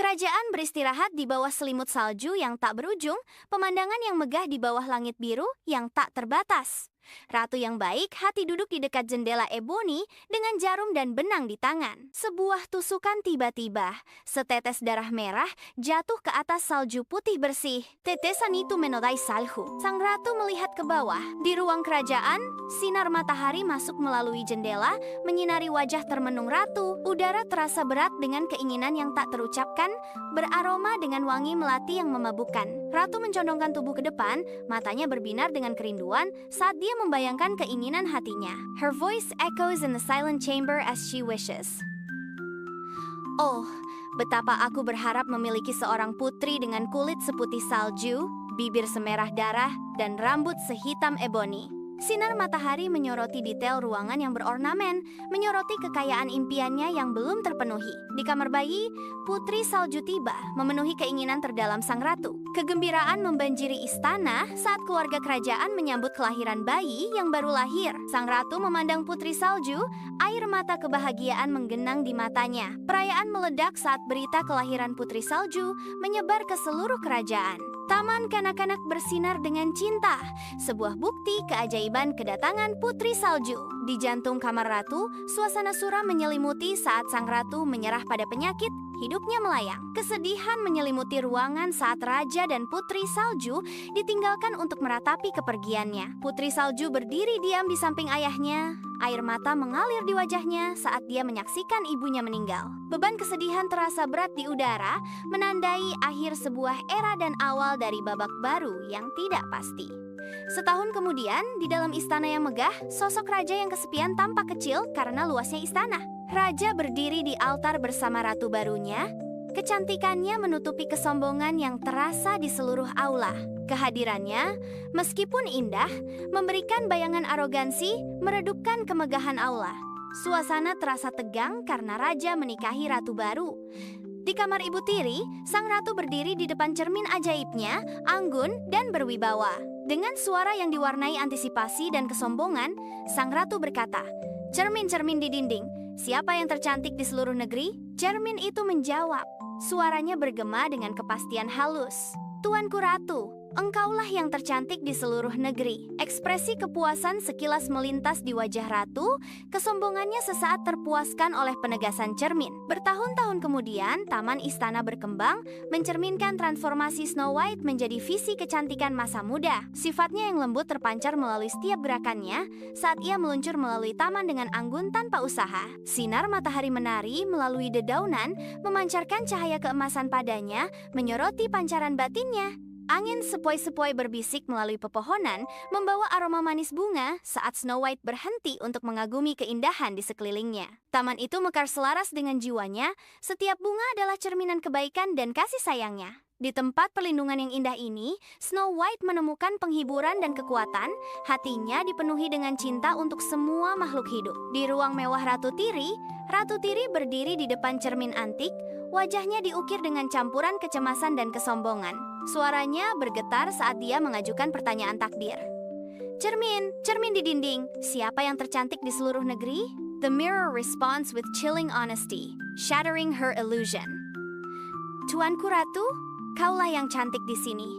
Kerajaan beristirahat di bawah selimut salju yang tak berujung, pemandangan yang megah di bawah langit biru yang tak terbatas. Ratu yang baik hati duduk di dekat jendela eboni dengan jarum dan benang di tangan. Sebuah tusukan tiba-tiba, setetes darah merah jatuh ke atas salju putih bersih. Tetesan itu menodai salju. Sang ratu melihat ke bawah. Di ruang kerajaan, sinar matahari masuk melalui jendela, menyinari wajah termenung ratu. Udara terasa berat dengan keinginan yang tak terucapkan, beraroma dengan wangi melati yang memabukkan. Ratu mencondongkan tubuh ke depan, matanya berbinar dengan kerinduan saat dia membayangkan keinginan hatinya. Her voice echoes in the silent chamber as she wishes. Oh, betapa aku berharap memiliki seorang putri dengan kulit seputih salju, bibir semerah darah, dan rambut sehitam eboni. Sinar matahari menyoroti detail ruangan yang berornamen, menyoroti kekayaan impiannya yang belum terpenuhi. Di kamar bayi, putri salju tiba, memenuhi keinginan terdalam sang ratu. Kegembiraan membanjiri istana saat keluarga kerajaan menyambut kelahiran bayi yang baru lahir. Sang ratu memandang putri salju, air mata kebahagiaan menggenang di matanya. Perayaan meledak saat berita kelahiran putri salju menyebar ke seluruh kerajaan. Taman kanak-kanak bersinar dengan cinta, sebuah bukti keajaiban kedatangan putri salju. Di jantung kamar ratu, suasana suram menyelimuti saat sang ratu menyerah pada penyakit, hidupnya melayang. Kesedihan menyelimuti ruangan saat raja dan putri salju ditinggalkan untuk meratapi kepergiannya. Putri salju berdiri diam di samping ayahnya. Air mata mengalir di wajahnya saat dia menyaksikan ibunya meninggal. Beban kesedihan terasa berat di udara, menandai akhir sebuah era dan awal dari babak baru yang tidak pasti. Setahun kemudian, di dalam istana yang megah, sosok raja yang kesepian tampak kecil karena luasnya istana. Raja berdiri di altar bersama ratu barunya. Kecantikannya menutupi kesombongan yang terasa di seluruh aula. Kehadirannya, meskipun indah, memberikan bayangan arogansi, meredupkan kemegahan aula. Suasana terasa tegang karena raja menikahi ratu baru. Di kamar ibu tiri, sang ratu berdiri di depan cermin ajaibnya, anggun dan berwibawa. Dengan suara yang diwarnai antisipasi dan kesombongan, sang ratu berkata, "Cermin-cermin di dinding, siapa yang tercantik di seluruh negeri?" Cermin itu menjawab. Suaranya bergema dengan kepastian halus. "Tuanku Ratu, engkaulah yang tercantik di seluruh negeri." Ekspresi kepuasan sekilas melintas di wajah ratu, kesombongannya sesaat terpuaskan oleh penegasan cermin. Bertahun-tahun kemudian, taman istana berkembang, mencerminkan transformasi Snow White menjadi visi kecantikan masa muda. Sifatnya yang lembut terpancar melalui setiap gerakannya saat ia meluncur melalui taman dengan anggun tanpa usaha. Sinar matahari menari melalui dedaunan, memancarkan cahaya keemasan padanya, menyoroti pancaran batinnya. Angin sepoi-sepoi berbisik melalui pepohonan, membawa aroma manis bunga saat Snow White berhenti untuk mengagumi keindahan di sekelilingnya. Taman itu mekar selaras dengan jiwanya, setiap bunga adalah cerminan kebaikan dan kasih sayangnya. Di tempat perlindungan yang indah ini, Snow White menemukan penghiburan dan kekuatan, hatinya dipenuhi dengan cinta untuk semua makhluk hidup. Di ruang mewah Ratu Tiri berdiri di depan cermin antik, wajahnya diukir dengan campuran kecemasan dan kesombongan. Suaranya bergetar saat dia mengajukan pertanyaan takdir. Cermin di dinding, siapa yang tercantik di seluruh negeri?" The mirror responds with chilling honesty, shattering her illusion. "Tuanku Ratu, kaulah yang cantik di sini.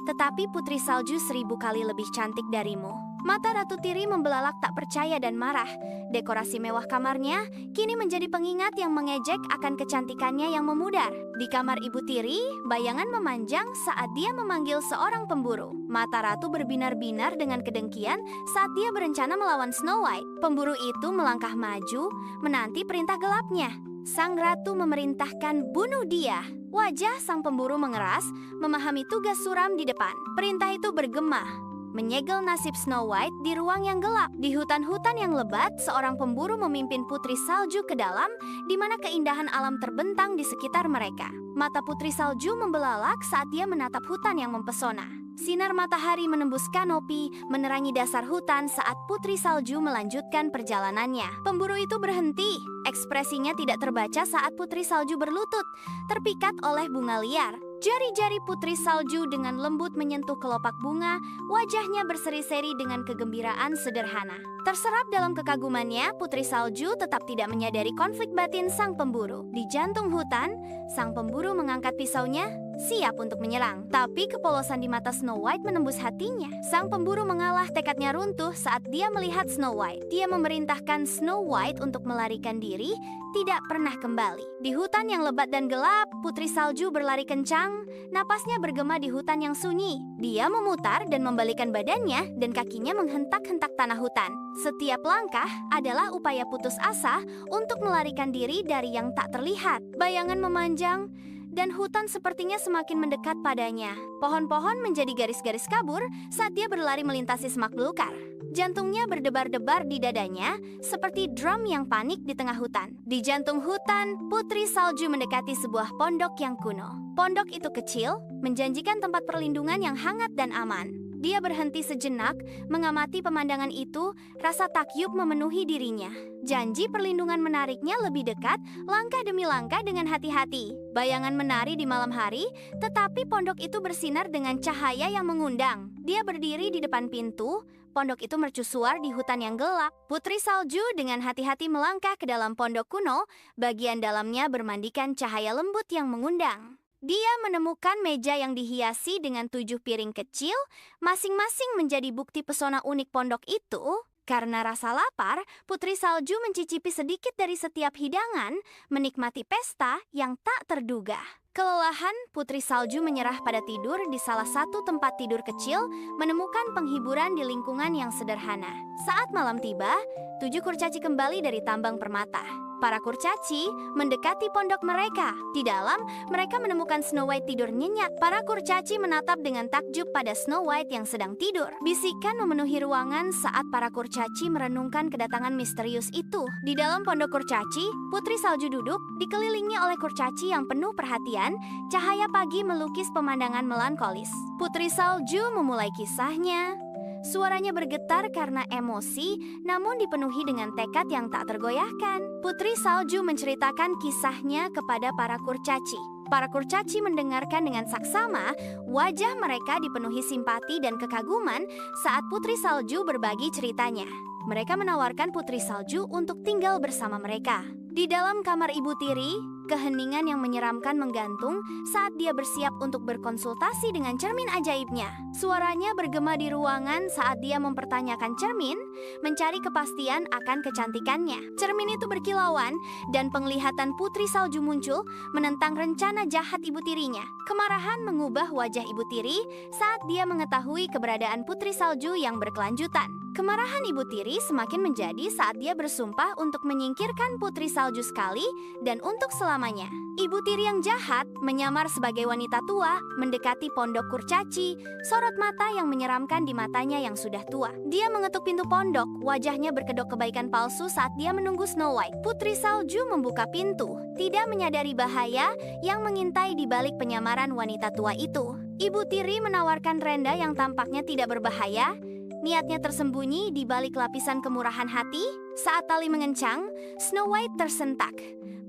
Tetapi putri salju 1000 kali lebih cantik darimu." Mata Ratu Tiri membelalak tak percaya dan marah. Dekorasi mewah kamarnya kini menjadi pengingat yang mengejek akan kecantikannya yang memudar. Di kamar Ibu Tiri, bayangan memanjang saat dia memanggil seorang pemburu. Mata Ratu berbinar-binar dengan kedengkian saat dia berencana melawan Snow White. Pemburu itu melangkah maju, menanti perintah gelapnya. Sang Ratu memerintahkan bunuh dia. Wajah sang pemburu mengeras, memahami tugas suram di depan. Perintah itu bergema, menyegel nasib Snow White di ruang yang gelap. Di hutan-hutan yang lebat, seorang pemburu memimpin putri salju ke dalam, di mana keindahan alam terbentang di sekitar mereka. Mata putri salju membelalak saat dia menatap hutan yang mempesona. Sinar matahari menembus kanopi, menerangi dasar hutan saat putri salju melanjutkan perjalanannya. Pemburu itu berhenti. Ekspresinya tidak terbaca saat putri salju berlutut, terpikat oleh bunga liar. Jari-jari Putri Salju dengan lembut menyentuh kelopak bunga, wajahnya berseri-seri dengan kegembiraan sederhana. Terserap dalam kekagumannya, Putri Salju tetap tidak menyadari konflik batin sang pemburu. Di jantung hutan, sang pemburu mengangkat pisaunya, siap untuk menyerang. Tapi kepolosan di mata Snow White menembus hatinya. Sang pemburu mengalah, tekadnya runtuh saat dia melihat Snow White. Dia memerintahkan Snow White untuk melarikan diri, tidak pernah kembali. Di hutan yang lebat dan gelap, Putri Salju berlari kencang, napasnya bergema di hutan yang sunyi. Dia memutar dan membalikan badannya dan kakinya menghentak-hentak tanah hutan. Setiap langkah adalah upaya putus asa untuk melarikan diri dari yang tak terlihat. Bayangan memanjang, dan hutan sepertinya semakin mendekat padanya. Pohon-pohon menjadi garis-garis kabur saat dia berlari melintasi semak belukar. Jantungnya berdebar-debar di dadanya, seperti drum yang panik di tengah hutan. Di jantung hutan, Putri Salju mendekati sebuah pondok yang kuno. Pondok itu kecil, menjanjikan tempat perlindungan yang hangat dan aman. Dia berhenti sejenak, mengamati pemandangan itu, rasa takyub memenuhi dirinya. Janji perlindungan menariknya lebih dekat, langkah demi langkah dengan hati-hati. Bayangan menari di malam hari, tetapi pondok itu bersinar dengan cahaya yang mengundang. Dia berdiri di depan pintu, pondok itu mercusuar di hutan yang gelap. Putri Salju dengan hati-hati melangkah ke dalam pondok kuno, bagian dalamnya bermandikan cahaya lembut yang mengundang. Dia menemukan meja yang dihiasi dengan 7 piring kecil, masing-masing menjadi bukti pesona unik pondok itu. Karena rasa lapar, Putri Salju mencicipi sedikit dari setiap hidangan, menikmati pesta yang tak terduga. Kelelahan, Putri Salju menyerah pada tidur di salah satu tempat tidur kecil, menemukan penghiburan di lingkungan yang sederhana. Saat malam tiba, 7 kurcaci kembali dari tambang permata. Para kurcaci mendekati pondok mereka. Di dalam, mereka menemukan Snow White tidur nyenyak. Para kurcaci menatap dengan takjub pada Snow White yang sedang tidur. Bisikan memenuhi ruangan saat para kurcaci merenungkan kedatangan misterius itu. Di dalam pondok kurcaci, Putri Salju duduk, dikelilingi oleh kurcaci yang penuh perhatian. Cahaya pagi melukis pemandangan melankolis. Putri Salju memulai kisahnya. Suaranya bergetar karena emosi, namun dipenuhi dengan tekad yang tak tergoyahkan. Putri Salju menceritakan kisahnya kepada para kurcaci. Para kurcaci mendengarkan dengan saksama, wajah mereka dipenuhi simpati dan kekaguman saat Putri Salju berbagi ceritanya. Mereka menawarkan Putri Salju untuk tinggal bersama mereka. Di dalam kamar Ibu Tiri, keheningan yang menyeramkan menggantung saat dia bersiap untuk berkonsultasi dengan cermin ajaibnya. Suaranya bergema di ruangan saat dia mempertanyakan cermin, mencari kepastian akan kecantikannya. Cermin itu berkilauan, dan penglihatan Putri Salju muncul menentang rencana jahat Ibu Tirinya. Kemarahan mengubah wajah Ibu Tiri saat dia mengetahui keberadaan Putri Salju yang berkelanjutan. Kemarahan Ibu Tiri semakin menjadi saat dia bersumpah untuk menyingkirkan Putri Salju sekali dan untuk selamanya. Ibu Tiri yang jahat menyamar sebagai wanita tua, mendekati pondok kurcaci, sorot mata yang menyeramkan di matanya yang sudah tua. Dia mengetuk pintu pondok, wajahnya berkedok kebaikan palsu saat dia menunggu Snow White. Putri Salju membuka pintu, tidak menyadari bahaya yang mengintai di balik penyamaran wanita tua itu. Ibu Tiri menawarkan renda yang tampaknya tidak berbahaya. Niatnya tersembunyi di balik lapisan kemurahan hati. Saat tali mengencang, Snow White tersentak.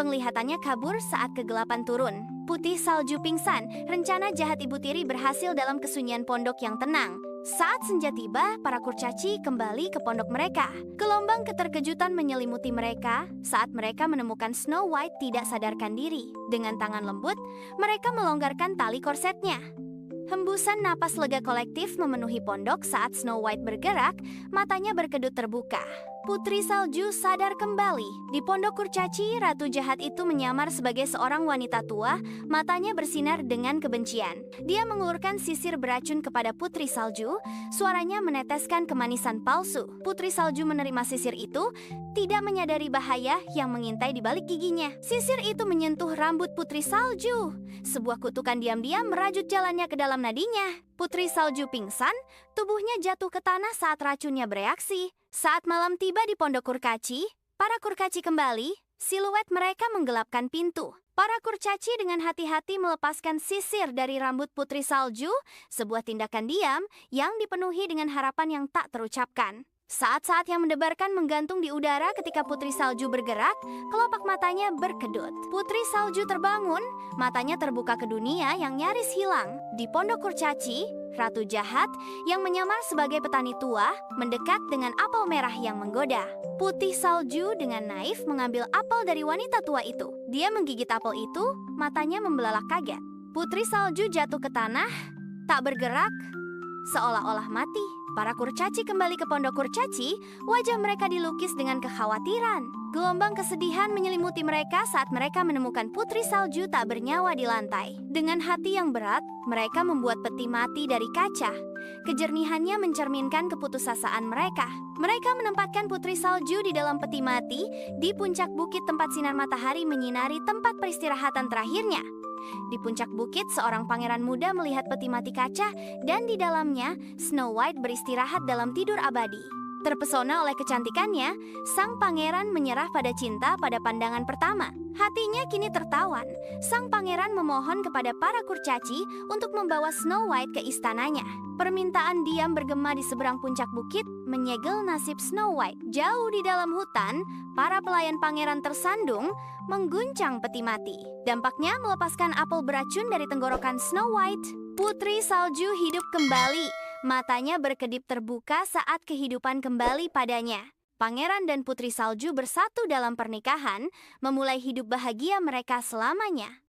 Penglihatannya kabur saat kegelapan turun. Putri Salju pingsan. Rencana jahat Ibu Tiri berhasil dalam kesunyian pondok yang tenang. Saat senja tiba, para kurcaci kembali ke pondok mereka. Gelombang keterkejutan menyelimuti mereka saat mereka menemukan Snow White tidak sadarkan diri. Dengan tangan lembut, mereka melonggarkan tali korsetnya. Hembusan napas lega kolektif memenuhi pondok saat Snow White bergerak, matanya berkedut terbuka. Putri Salju sadar kembali. Di pondok kurcaci, ratu jahat itu menyamar sebagai seorang wanita tua, matanya bersinar dengan kebencian. Dia mengulurkan sisir beracun kepada Putri Salju, suaranya meneteskan kemanisan palsu. Putri Salju menerima sisir itu, tidak menyadari bahaya yang mengintai di balik giginya. Sisir itu menyentuh rambut Putri Salju. Sebuah kutukan diam-diam merajut jalannya ke dalam nadinya. Putri Salju pingsan, tubuhnya jatuh ke tanah saat racunnya bereaksi. Saat malam tiba di pondok kurcaci, para kurcaci kembali, siluet mereka menggelapkan pintu. Para kurcaci dengan hati-hati melepaskan sisir dari rambut Putri Salju, sebuah tindakan diam yang dipenuhi dengan harapan yang tak terucapkan. Saat-saat yang mendebarkan menggantung di udara ketika Putri Salju bergerak, kelopak matanya berkedut. Putri Salju terbangun, matanya terbuka ke dunia yang nyaris hilang. Di pondok kurcaci, Ratu Jahat yang menyamar sebagai petani tua mendekat dengan apel merah yang menggoda. Putih Salju dengan naif mengambil apel dari wanita tua itu. Dia menggigit apel itu, matanya membelalak kaget. Putri Salju jatuh ke tanah, tak bergerak, seolah-olah mati. Para kurcaci kembali ke pondok kurcaci, wajah mereka dilukis dengan kekhawatiran. Gelombang kesedihan menyelimuti mereka saat mereka menemukan Putri Salju tak bernyawa di lantai. Dengan hati yang berat, mereka membuat peti mati dari kaca. Kejernihannya mencerminkan keputusasaan mereka. Mereka menempatkan Putri Salju di dalam peti mati di puncak bukit tempat sinar matahari menyinari tempat peristirahatan terakhirnya. Di puncak bukit, seorang pangeran muda melihat peti mati kaca dan di dalamnya Snow White beristirahat dalam tidur abadi. Terpesona oleh kecantikannya, sang pangeran menyerah pada cinta pada pandangan pertama. Hatinya kini tertawan. Sang pangeran memohon kepada para kurcaci untuk membawa Snow White ke istananya. Permintaan diam bergema di seberang puncak bukit menyegel nasib Snow White. Jauh di dalam hutan, para pelayan pangeran tersandung mengguncang peti mati. Dampaknya melepaskan apel beracun dari tenggorokan Snow White. Putri Salju hidup kembali. Matanya berkedip terbuka saat kehidupan kembali padanya. Pangeran dan Putri Salju bersatu dalam pernikahan, memulai hidup bahagia mereka selamanya.